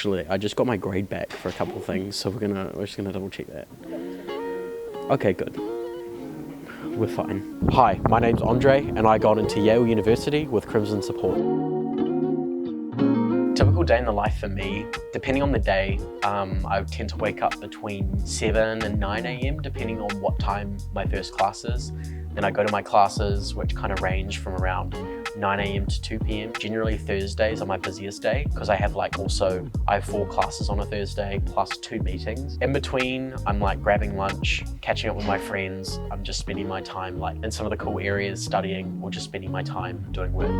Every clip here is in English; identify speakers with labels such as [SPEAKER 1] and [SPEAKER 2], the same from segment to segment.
[SPEAKER 1] actually. I just got my grade back for a couple of things, so we're just gonna double check that. Okay, good. We're fine. Hi, my name's Andre, and I got into Yale University with Crimson support. Typical day in the life for me, depending on the day, I tend to wake up between 7 and 9 a.m. depending on what time my first class is. Then I go to my classes, which kind of range from around 9 a.m. to 2 p.m. Generally Thursdays are my busiest day because I have 4 classes on a Thursday plus 2 meetings. In between, I'm grabbing lunch, catching up with my friends. I'm just spending my time in some of the cool areas studying or just spending my time doing work.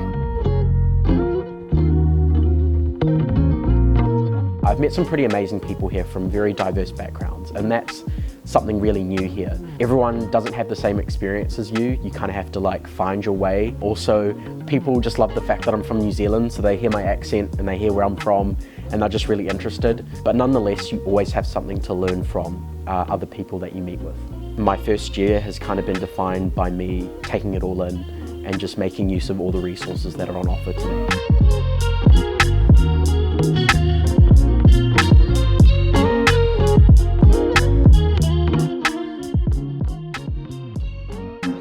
[SPEAKER 1] I've met some pretty amazing people here from very diverse backgrounds, and that's something really new here. Everyone doesn't have the same experience as you. You kind of have to find your way. Also, people just love the fact that I'm from New Zealand, so they hear my accent and they hear where I'm from and they're just really interested. But nonetheless, you always have something to learn from other people that you meet with. My first year has kind of been defined by me taking it all in and just making use of all the resources that are on offer to me.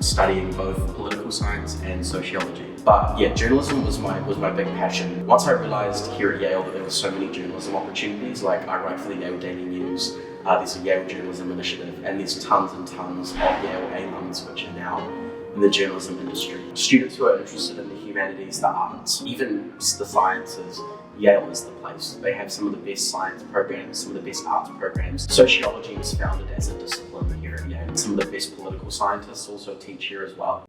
[SPEAKER 1] Studying both political science and sociology. But yeah, journalism was my big passion. Once I realized here at Yale that there were so many journalism opportunities, I write for the Yale Daily News, there's a Yale Journalism Initiative, and there's tons and tons of Yale alums which are now in the journalism industry. Students who are interested in the humanities, the arts, even the sciences, Yale is the place. They have some of the best science programs, some of the best arts programs. Sociology was founded as a discipline here at Yale. Some of the best political scientists also teach here as well.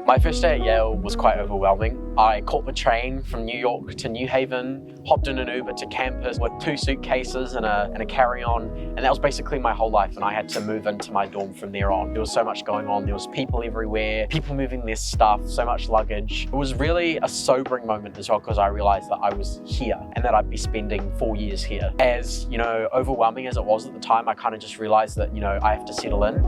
[SPEAKER 1] My first day at Yale was quite overwhelming. I caught the train from New York to New Haven, hopped in an Uber to campus with 2 suitcases and a carry-on, and that was basically my whole life, and I had to move into my dorm from there on. There was so much going on, there was people everywhere, people moving their stuff, so much luggage. It was really a sobering moment as well because I realized that I was here and that I'd be spending 4 years here. As overwhelming as it was at the time, I kind of just realized that I have to settle in.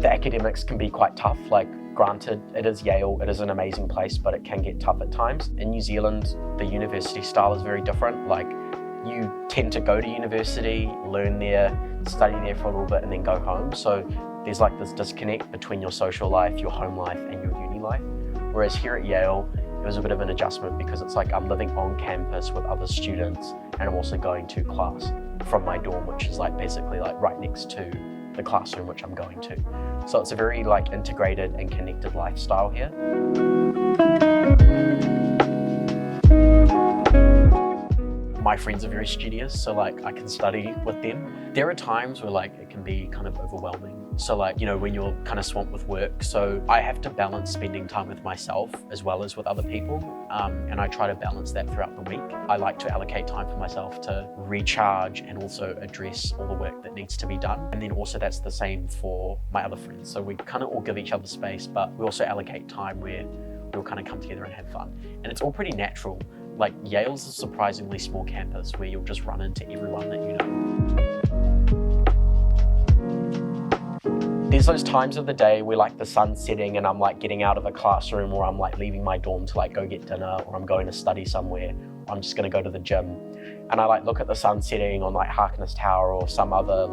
[SPEAKER 1] The academics can be quite tough. Granted, it is Yale, it is an amazing place, but it can get tough at times. In New Zealand, the university style is very different. You tend to go to university, learn there, study there for a little bit, and then go home. So there's this disconnect between your social life, your home life, and your uni life. Whereas here at Yale, it was a bit of an adjustment because it's I'm living on campus with other students, and I'm also going to class from my dorm, which is basically right next to the classroom which I'm going to. So it's a very integrated and connected lifestyle here. My friends are very studious, so I can study with them. There are times where it can be kind of overwhelming. So when you're kind of swamped with work, so I have to balance spending time with myself as well as with other people. And I try to balance that throughout the week. I like to allocate time for myself to recharge and also address all the work that needs to be done. And then also that's the same for my other friends. So we kind of all give each other space, but we also allocate time where we'll kind of come together and have fun. And it's all pretty natural. Yale's a surprisingly small campus where you'll just run into everyone that you know. There's those times of the day where the sun's setting and I'm getting out of a classroom, or I'm leaving my dorm to go get dinner, or I'm going to study somewhere, or I'm just going to go to the gym. And I look at the sun setting on Harkness Tower or some other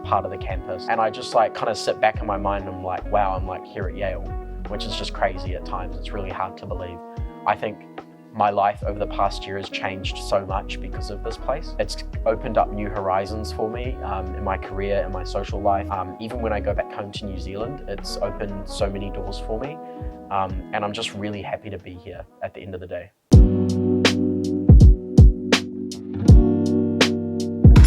[SPEAKER 1] part of the campus, and I just kind of sit back in my mind and I'm wow, I'm here at Yale, which is just crazy at times. It's really hard to believe. I think my life over the past year has changed so much because of this place. It's opened up new horizons for me in my career, in my social life. Even when I go back home to New Zealand, it's opened so many doors for me. And I'm just really happy to be here at the end of the day.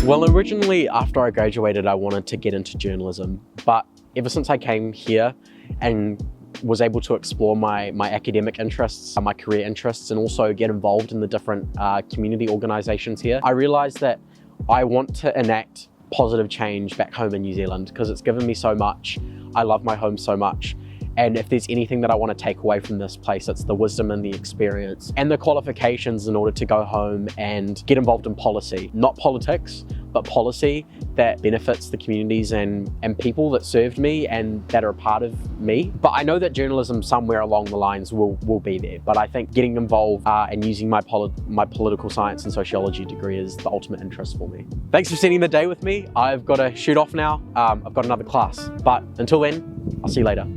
[SPEAKER 1] Well, originally after I graduated, I wanted to get into journalism, but ever since I came here and was able to explore my academic interests, my career interests, and also get involved in the different community organisations here, I realised that I want to enact positive change back home in New Zealand because it's given me so much. I love my home so much, And if there's anything that I want to take away from this place, it's the wisdom and the experience and the qualifications in order to go home and get involved in policy, not politics, but policy that benefits the communities and people that served me and that are a part of me. But I know that journalism somewhere along the lines will be there. But I think getting involved and using my political science and sociology degree is the ultimate interest for me. Thanks for spending the day with me. I've got to shoot off now. I've got another class. But until then, I'll see you later.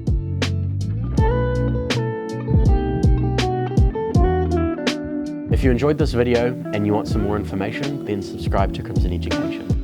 [SPEAKER 1] If you enjoyed this video and you want some more information, then subscribe to Crimson Education.